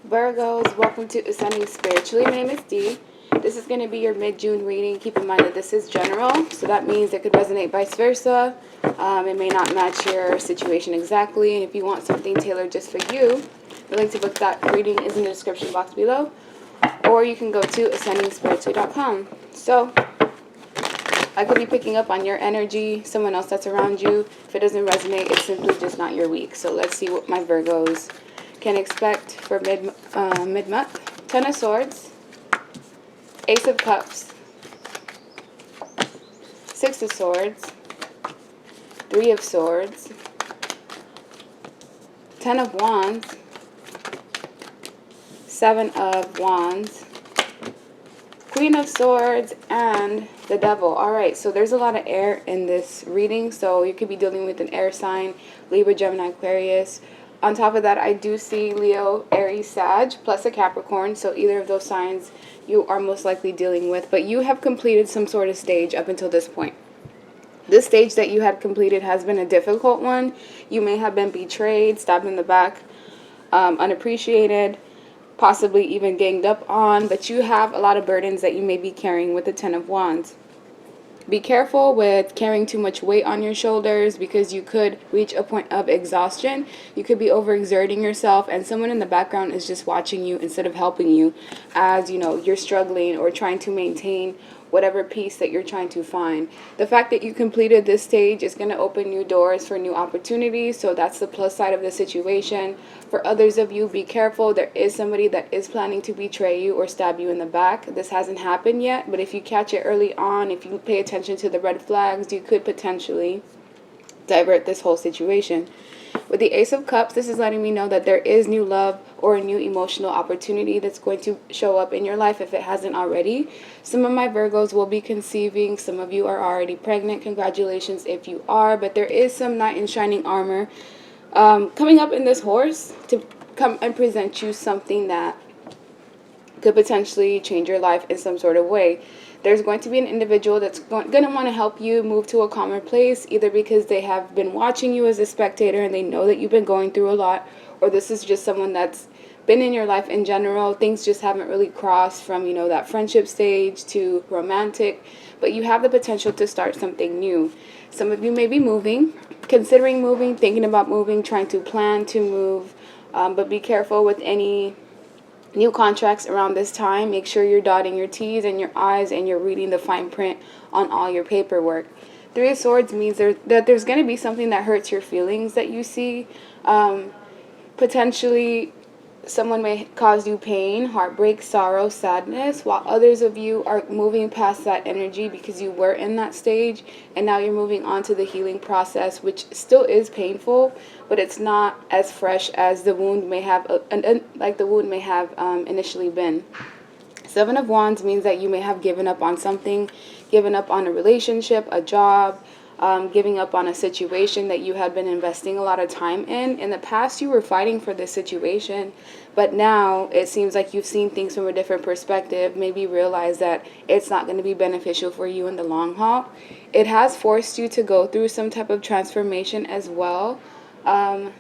Virgos, welcome to Ascending Spiritually. My name is Dee. This is going to be your mid-June reading. Keep in mind that this is general, so that means it could resonate vice versa. It may not match your situation exactly, and if you want something tailored just for you, the link to book that reading is in the description box below, or you can go to ascendingspiritually.com. So, I could be picking up on your energy, someone else that's around you. If it doesn't resonate, it's simply just not your week. So let's see what my Virgos can expect for mid-month. 10 of Swords, Ace of Cups, 6 of Swords, 3 of Swords, 10 of Wands, 7 of Wands, Queen of Swords, and the Devil. Alright, so there's a lot of air in this reading, so you could be dealing with an air sign, Libra, Gemini, Aquarius. On top of that, I do see Leo, Aries, Sag, plus a Capricorn, so either of those signs you are most likely dealing with, but you have completed some sort of stage up until this point. This stage that you had completed has been a difficult one. You may have been betrayed, stabbed in the back, unappreciated, possibly even ganged up on, but you have a lot of burdens that you may be carrying with the 10 of Wands. Be careful with carrying too much weight on your shoulders because you could reach a point of exhaustion. You could be overexerting yourself and someone in the background is just watching you instead of helping you as, you know, you're struggling or trying to maintain whatever peace that you're trying to find. The fact that you completed this stage is going to open new doors for new opportunities, so that's the plus side of the situation. For others of you, be careful. There is somebody that is planning to betray you or stab you in the back. This hasn't happened yet, but if you catch it early on, if you pay attention to the red flags, you could potentially divert this whole situation. With the Ace of Cups, this is letting me know that there is new love or a new emotional opportunity that's going to show up in your life if it hasn't already. Some of my Virgos will be conceiving. Some of you are already pregnant. Congratulations if you are. But there is some knight in shining armor coming up in this horse to come and present you something that could potentially change your life in some sort of way. There's going to be an individual that's going to want to help you move to a calmer place, either because they have been watching you as a spectator and they know that you've been going through a lot, or this is just someone that's been in your life in general. Things just haven't really crossed from, you know, that friendship stage to romantic, but you have the potential to start something new. Some of you may be moving, considering moving, thinking about moving, trying to plan to move, but be careful with any new contracts around this time. Make sure you're dotting your T's and your I's and you're reading the fine print on all your paperwork. 3 of Swords means that there's going to be something that hurts your feelings that you see. Potentially someone may cause you pain, heartbreak, sorrow, sadness, while others of you are moving past that energy because you were in that stage and now you're moving on to the healing process, which still is painful, but it's not as fresh as the wound may have initially been. 7 of Wands means that you may have given up on something, given up on a relationship, a job, giving up on a situation that you had been investing a lot of time in. In the past, you were fighting for this situation, but now it seems like you've seen things from a different perspective, maybe realize that it's not going to be beneficial for you in the long haul. It has forced you to go through some type of transformation as well. And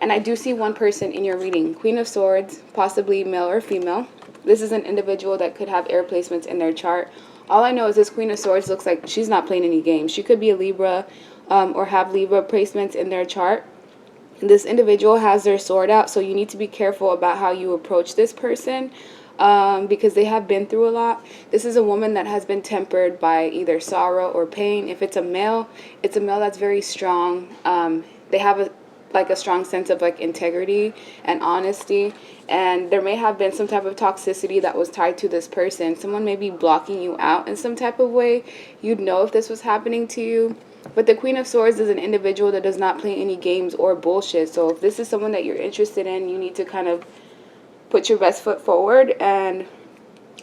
I do see one person in your reading, Queen of Swords, possibly male or female. This is an individual that could have air placements in their chart. All I know is this Queen of Swords looks like she's not playing any games. She could be a Libra or have Libra placements in their chart. This individual has their sword out, so you need to be careful about how you approach this person because they have been through a lot. This is a woman that has been tempered by either sorrow or pain. If it's a male that's very strong. They have a strong sense of like integrity and honesty, and there may have been some type of toxicity that was tied to this person. Someone may be blocking you out in some type of way. You'd know if this was happening to you. But the Queen of Swords is an individual that does not play any games or bullshit. So if this is someone that you're interested in, you need to kind of put your best foot forward and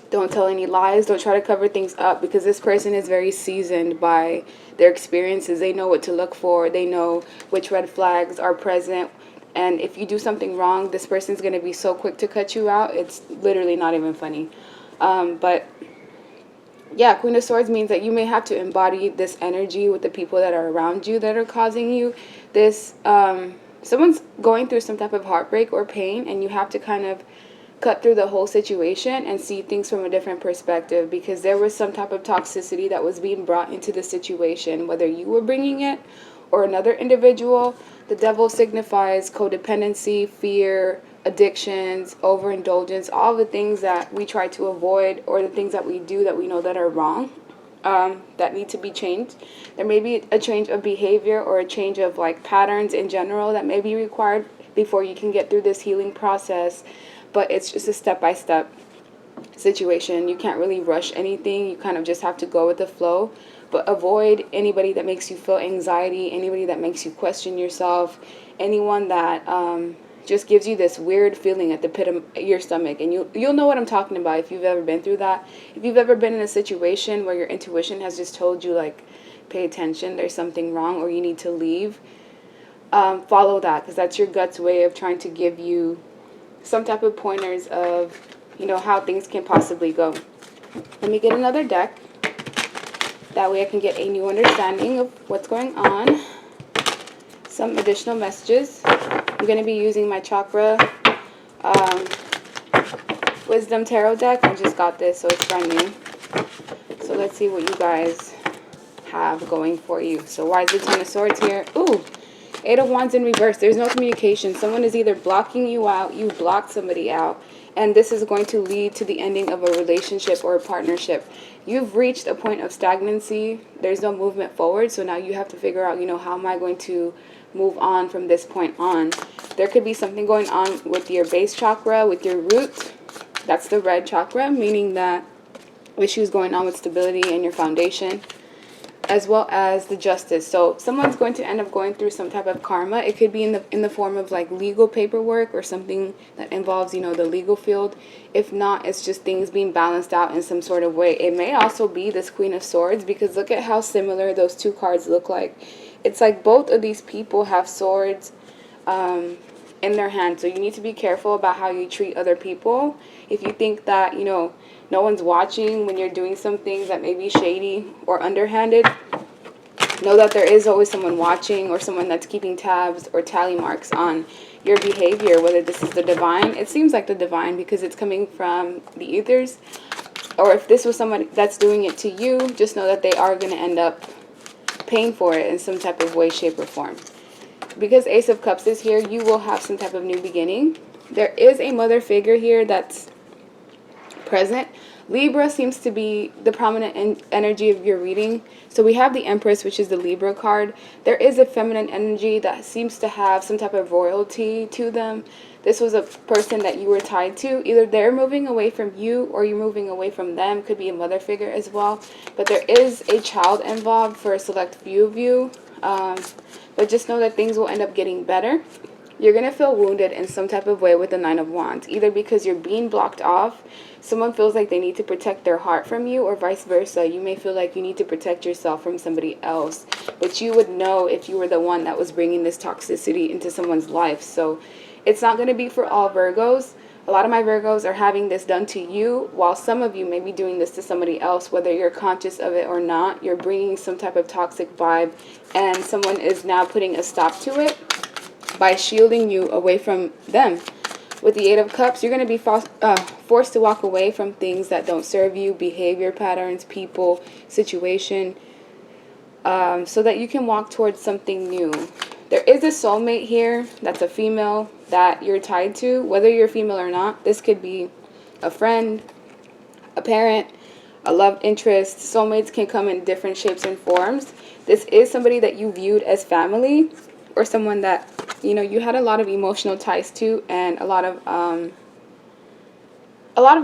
don't tell any lies. Don't try to cover things up because this person is very seasoned by their experiences. They know what to look for. They know which red flags are present. And if you do something wrong, this person's going to be so quick to cut you out. It's literally not even funny. But yeah, Queen of Swords means that you may have to embody this energy with the people that are around you that are causing you this someone's going through some type of heartbreak or pain, and you have to kind of cut through the whole situation and see things from a different perspective, because there was some type of toxicity that was being brought into the situation, whether you were bringing it or another individual. The devil signifies codependency, fear, addictions, overindulgence, all the things that we try to avoid, or the things that we do that we know that are wrong, that need to be changed. There may be a change of behavior or a change of like patterns in general that may be required before you can get through this healing process, but it's just a step-by-step situation. You can't really rush anything. You kind of just have to go with the flow, but avoid anybody that makes you feel anxiety, anybody that makes you question yourself, anyone that just gives you this weird feeling at the pit of your stomach. And you'll know what I'm talking about if you've ever been through that. If you've ever been in a situation where your intuition has just told you, like, pay attention, there's something wrong, or you need to leave, follow that, because that's your gut's way of trying to give you some type of pointers of, you know, how things can possibly go. Let me get another deck. That way I can get a new understanding of what's going on. Some additional messages. I'm going to be using my chakra wisdom tarot deck. I just got this, so it's brand new. So let's see what you guys have going for you. So why is the Ten of Swords here? Ooh, Eight of Wands in reverse. There's no communication. Someone is either blocking you out, you blocked somebody out, and this is going to lead to the ending of a relationship or a partnership. You've reached a point of stagnancy. There's no movement forward, so now you have to figure out, you know, how am I going to move on from this point on? There could be something going on with your base chakra, with your root. That's the red chakra, meaning that issues going on with stability and your foundation, as well as the Justice. So someone's going to end up going through some type of karma. It could be in the form of like legal paperwork or something that involves, you know, the legal field. If not, it's just things being balanced out in some sort of way. It may also be this Queen of Swords, because look at how similar those two cards look like. It's like both of these people have swords in their hand. So you need to be careful about how you treat other people. If you think that, you know, no one's watching when you're doing some things that may be shady or underhanded, know that there is always someone watching, or someone that's keeping tabs or tally marks on your behavior, whether this is the divine. It seems like the divine because it's coming from the ethers. Or if this was someone that's doing it to you, just know that they are going to end up paying for it in some type of way, shape, or form. Because Ace of Cups is here, you will have some type of new beginning. There is a mother figure here that's present. Libra seems to be the prominent energy of your reading. So we have the Empress, which is the Libra card. There is a feminine energy that seems to have some type of royalty to them. This was a person that you were tied to. Either they're moving away from you or you're moving away from them. Could be a mother figure as well. But there is a child involved for a select few of you. But just know that things will end up getting better. You're going to feel wounded in some type of way with the Nine of Wands. Either because you're being blocked off, someone feels like they need to protect their heart from you, or vice versa. You may feel like you need to protect yourself from somebody else. But you would know if you were the one that was bringing this toxicity into someone's life. So it's not going to be for all Virgos. A lot of my Virgos are having this done to you, while some of you may be doing this to somebody else, whether you're conscious of it or not. You're bringing some type of toxic vibe, and someone is now putting a stop to it by shielding you away from them. With the Eight of Cups, you're going to be forced to walk away from things that don't serve you, behavior patterns, people, situation, so that you can walk towards something new. There is a soulmate here that's a female that you're tied to, whether you're female or not. This could be a friend, a parent, a love interest. Soulmates can come in different shapes and forms. This is somebody that you viewed as family, or someone that, you know, you had a lot of emotional ties to, and a lot of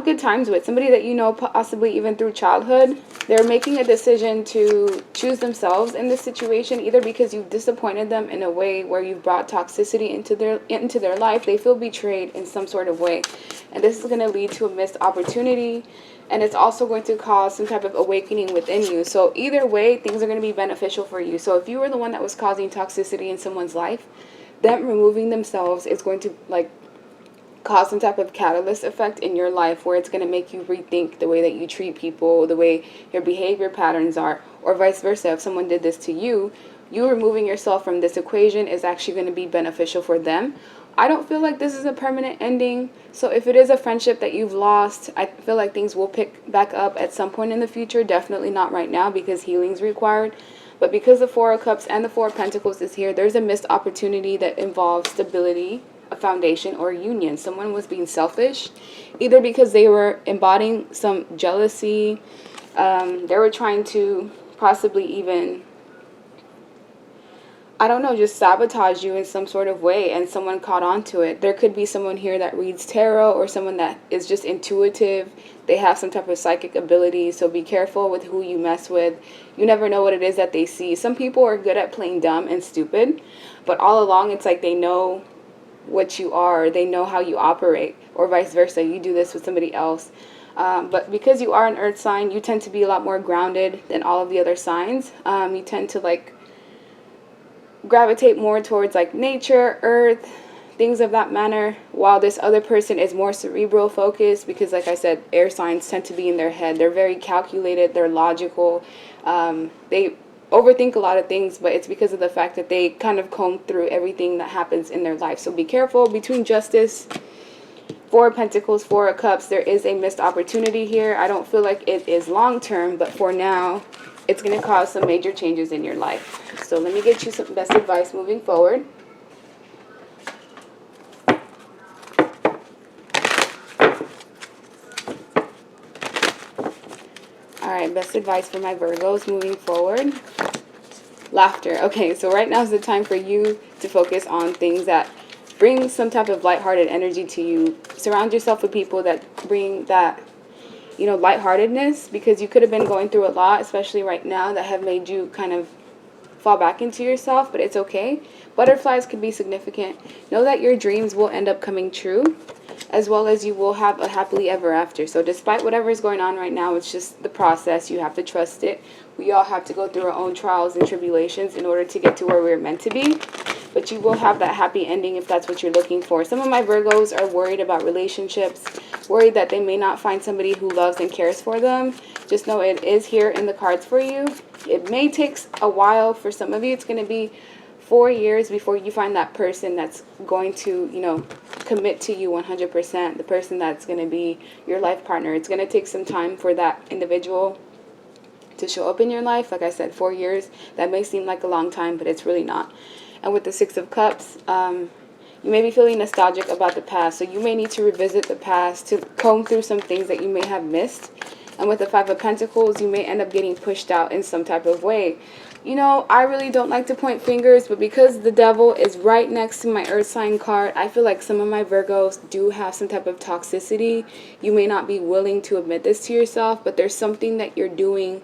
good times with. Somebody that you know possibly even through childhood. They're making a decision to choose themselves in this situation, either because you've disappointed them in a way where you've brought toxicity into their life. They feel betrayed in some sort of way, and this is going to lead to a missed opportunity, and it's also going to cause some type of awakening within you. So either way, things are going to be beneficial for you. So if you were the one that was causing toxicity in someone's life, them removing themselves is going to like cause some type of catalyst effect in your life, where it's going to make you rethink the way that you treat people, the way your behavior patterns are, or vice versa. If someone did this to you, you removing yourself from this equation is actually going to be beneficial for them. I don't feel like this is a permanent ending. So if it is a friendship that you've lost, I feel like things will pick back up at some point in the future. Definitely not right now because healing's required. But because the Four of Cups and the Four of Pentacles is here, there's a missed opportunity that involves stability, a foundation, or a union. Someone was being selfish, either because they were embodying some jealousy. They were trying to possibly even, I don't know, just sabotage you in some sort of way, and someone caught on to it. There could be someone here that reads tarot, or someone that is just intuitive. They have some type of psychic ability, so be careful with who you mess with. You never know what it is that they see. Some people are good at playing dumb and stupid, but all along it's like they know what you are. They know how you operate, or vice versa. You do this with somebody else. But because you are an earth sign, you tend to be a lot more grounded than all of the other signs. You tend to like gravitate more towards like nature, earth, things of that manner, while this other person is more cerebral focused, because like I said, air signs tend to be in their head. They're very calculated, they're logical, they overthink a lot of things, but it's because of the fact that they kind of comb through everything that happens in their life. So be careful. Between Justice, Four of Pentacles, Four of Cups, there is a missed opportunity here. I don't feel like it is long term, but for now it's going to cause some major changes in your life. So let me get you some best advice moving forward. Alright, best advice for my Virgos moving forward. Laughter. Okay, so right now is the time for you to focus on things that bring some type of lighthearted energy to you. Surround yourself with people that bring that, you know, lightheartedness, because you could have been going through a lot, especially right now, that have made you kind of fall back into yourself, but it's okay. Butterflies could be significant. Know that your dreams will end up coming true, as well as you will have a happily ever after. So despite whatever is going on right now, it's just the process. You have to trust it. We all have to go through our own trials and tribulations in order to get to where we're meant to be. But you will have that happy ending if that's what you're looking for. Some of my Virgos are worried about relationships, worried that they may not find somebody who loves and cares for them. Just know it is here in the cards for you. It may take a while for some of you. It's going to be 4 years before you find that person that's going to, you know, commit to you 100%, the person that's going to be your life partner. It's going to take some time for that individual to show up in your life. Like I said, 4 years, that may seem like a long time, but it's really not. And with the Six of Cups, you may be feeling nostalgic about the past, so you may need to revisit the past to comb through some things that you may have missed. And with the Five of Pentacles, you may end up getting pushed out in some type of way. You know, I really don't like to point fingers, but because the Devil is right next to my Earth sign card, I feel like some of my Virgos do have some type of toxicity. You may not be willing to admit this to yourself, but there's something that you're doing,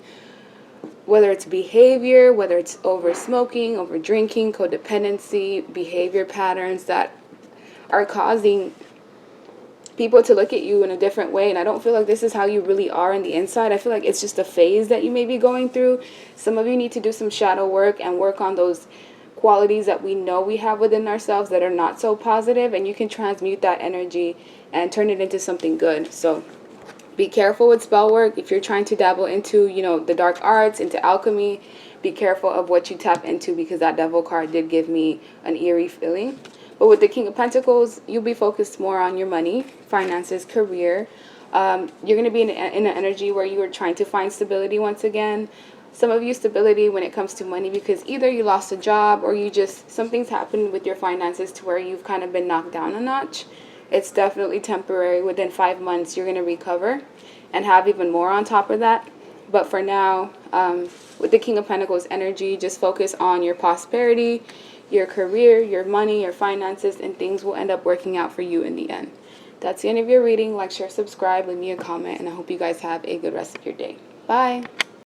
whether it's behavior, whether it's over smoking, over drinking, codependency, behavior patterns that are causing people to look at you in a different way. And I don't feel like this is how you really are in the inside. I feel like it's just a phase that you may be going through. Some of you need to do some shadow work and work on those qualities that we know we have within ourselves that are not so positive, and you can transmute that energy and turn it into something good. So be careful with spell work. If you're trying to dabble into, you know, the dark arts, into alchemy, be careful of what you tap into, because that Devil card did give me an eerie feeling. But with the King of Pentacles, you'll be focused more on your money, finances, career. You're going to be in an energy where you are trying to find stability once again. Some of you, stability when it comes to money, because either you lost a job or you just, something's happened with your finances to where you've kind of been knocked down a notch. It's definitely temporary. Within 5 months, you're going to recover and have even more on top of that. But for now, with the King of Pentacles energy, just focus on your prosperity, your career, your money, your finances, and things will end up working out for you in the end. That's the end of your reading. Like, share, subscribe, leave me a comment, and I hope you guys have a good rest of your day. Bye.